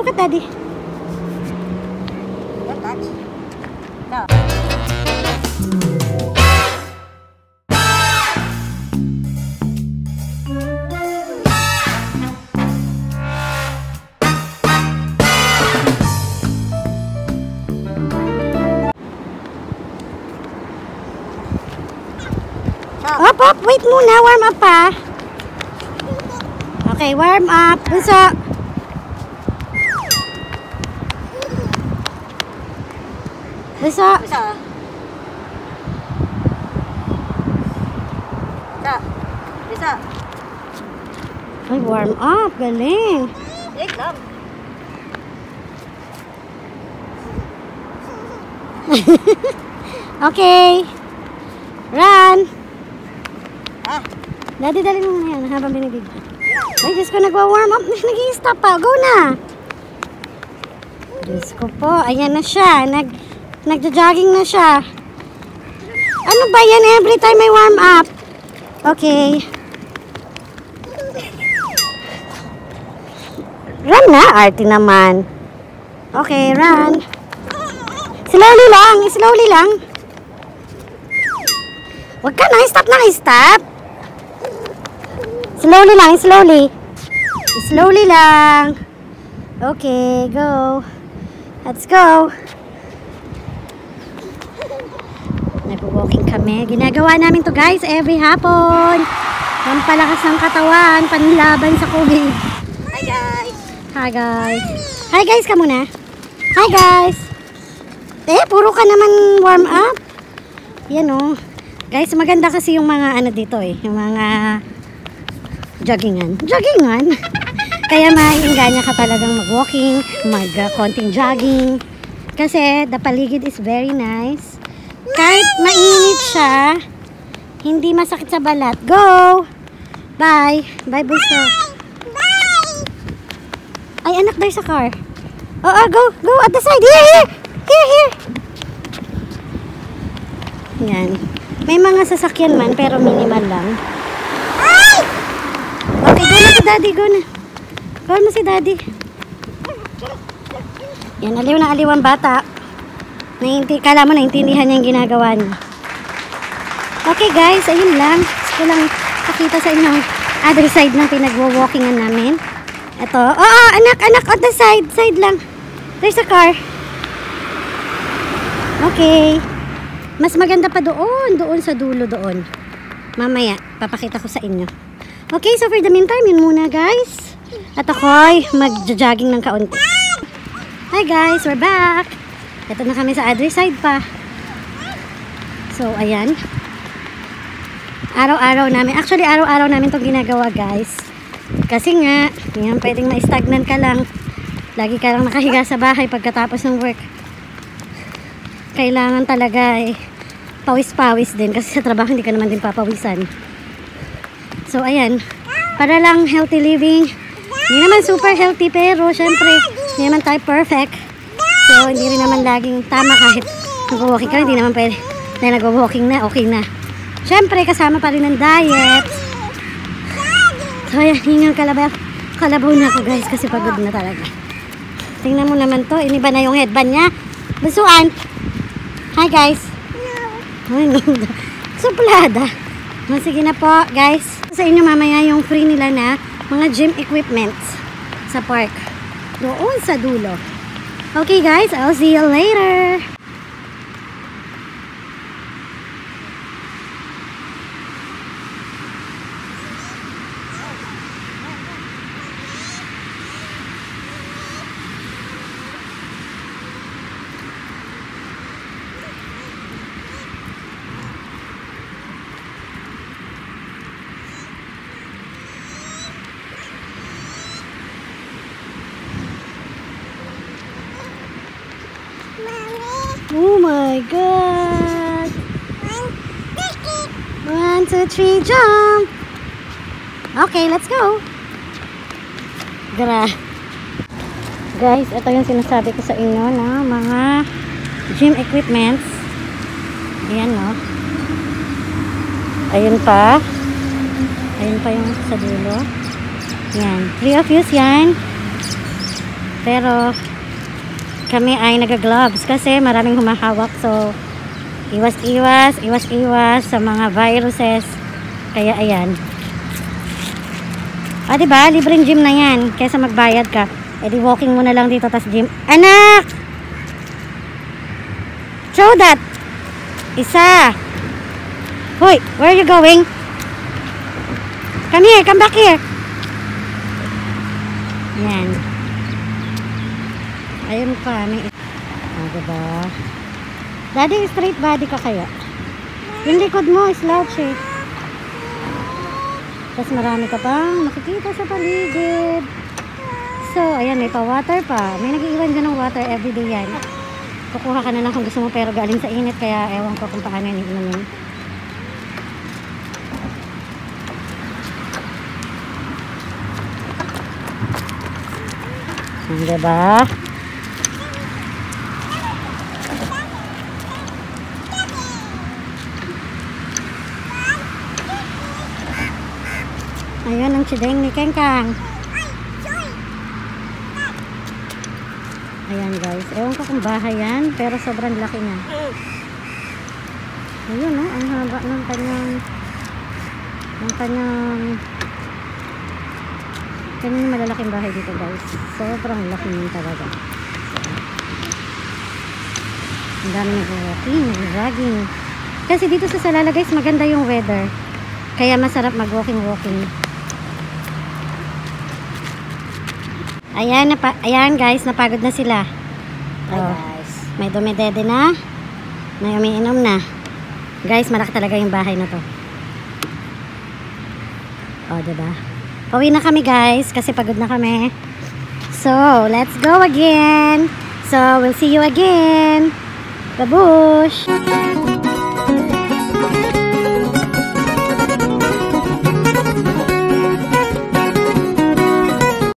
Look at Daddy. Don't touch. No. Up, wait muna, warm up pa. Okay, warm up. Bunso. Bunso. Bisa. Bisa. Ay, warm up. Galing. Wait lang. Okay. Run. Ah. Daddy, dali mo na yan habang binibigyan. Ay, Diyos ko, nagwa-warm up. Nag-i-stop pa. Go na. Diyos ko po. Ayan na siya. Nagja-jogging na siya. Ano ba yan? Every time may warm up. Okay. Run na. Arty naman. Okay, run. Slowly lang. Slowly lang. Huwag ka na. Stop na. Stop. Slowly lang. Slowly. Slowly lang. Okay, go. Let's go. Nag-walking kami. Ginagawa namin to guys every hapon. Pampalakas ng katawan. Panlaban sa COVID. Hi guys. Hi guys. Hi guys ka muna. Hi guys. Puro ka naman warm up. Yan o. Guys, maganda kasi yung mga ano dito yung mga joggingan. Joggingan. Kaya maiingganya ka talagang mag-walking, konting jogging. Kasi the paligid is very nice. Kahit mainit siya, hindi masakit sa balat. Go! Bye! Bye, Bunso. Bye. Ay, anak, there's a car. Oo, go! Go at the side! Here! Here! Here! Yan. May mga sasakyan man, pero minimal lang. Okay, go na si Daddy, go na. Call mo si Daddy. Yan, aliw na aliw ang bata. Kala mo naintindihan niya yung ginagawa niya. Okay guys, ayun lang. Gusto lang pakita sa inyo other side ng pinag-walkingan namin. Ito. Oo, anak, on the side. Side lang. There's a car. Okay. Mas maganda pa doon sa dulo doon. Mamaya, papakita ko sa inyo. Okay, so for the meantime, yun muna guys. At ako'y mag-jogging ng kaunti. Hi guys, we're back. Ito na kami sa other side pa. So, ayan. Araw-araw namin. Actually, araw-araw namin itong ginagawa guys. Kasi nga, yan, pwedeng ma-stagnant ka lang. Lagi ka lang nakahiga sa bahay pagkatapos ng work. Kailangan talaga pawis-pawis din kasi sa trabaho hindi ka naman din papawisan. So ayan, para lang healthy living. Hindi naman super healthy pero syempre hindi naman tayo perfect. So hindi rin naman laging tama kahit nag-walking ka, hindi naman pwede na nag-walking na, okay na. Syempre kasama pa rin ng diet. So ayan, hingang kalabaw na ako guys kasi pagod na talaga. Tingnan mo naman to, iniba na yung headband niya. Busuan. Hi guys. Ay, no. Suplada. Sige na po guys. Sa inyo mamaya yung free nila na mga gym equipments sa park. Doon sa dulo. Okay guys, I'll see you later. Oh my god. 1, 2, 3, jump. Okay, let's go. Guys, ito yung sinasabi ko sa inyo na mga gym equipments. Ayan no. Ayun pa. Ayun pa yung sa dulo. Yan. Free of use yan. Pero kami ay nag-gloves kasi maraming humahawak. So iwas-iwas sa mga viruses. Kaya ayan. Diba? Libreng gym na yan. Kesa magbayad ka. E di walking mo na lang dito tas gym. Anak! Show that! Isa! Hoy! Where are you going? Come here! Come back here! Yan. Ayun pa. Diba? Daddy, straight body ka kaya? Yung likod mo, slouch eh. Tapos marami ka pang makikita sa paligid. So, ayan, may pa-water pa. May nag-iwan dyan ng water everyday yan. Kukuha ka na lang kung gusto mo pero galing sa init. Kaya ewan ko kung paano yan iinumin. Diba? Ayun ang chideng ni Kengkang. Ayan guys. Ewan ko kung bahay yan. Pero sobrang laki niya. Ayun oh. Ang haba ng kanyang malalaking bahay dito guys. Sobrang laki niya talaga. Ang dami nag-walking, nag-jogging. Kasi dito sa Salala guys, maganda yung weather. Kaya masarap mag-walking. Ayan guys, napagod na sila. Hi guys. May dumidede na. May umiinom na. Guys, malaki talaga yung bahay na to. Diba? Pauwi na kami guys, kasi pagod na kami. So, let's go again. So, we'll see you again. Babush!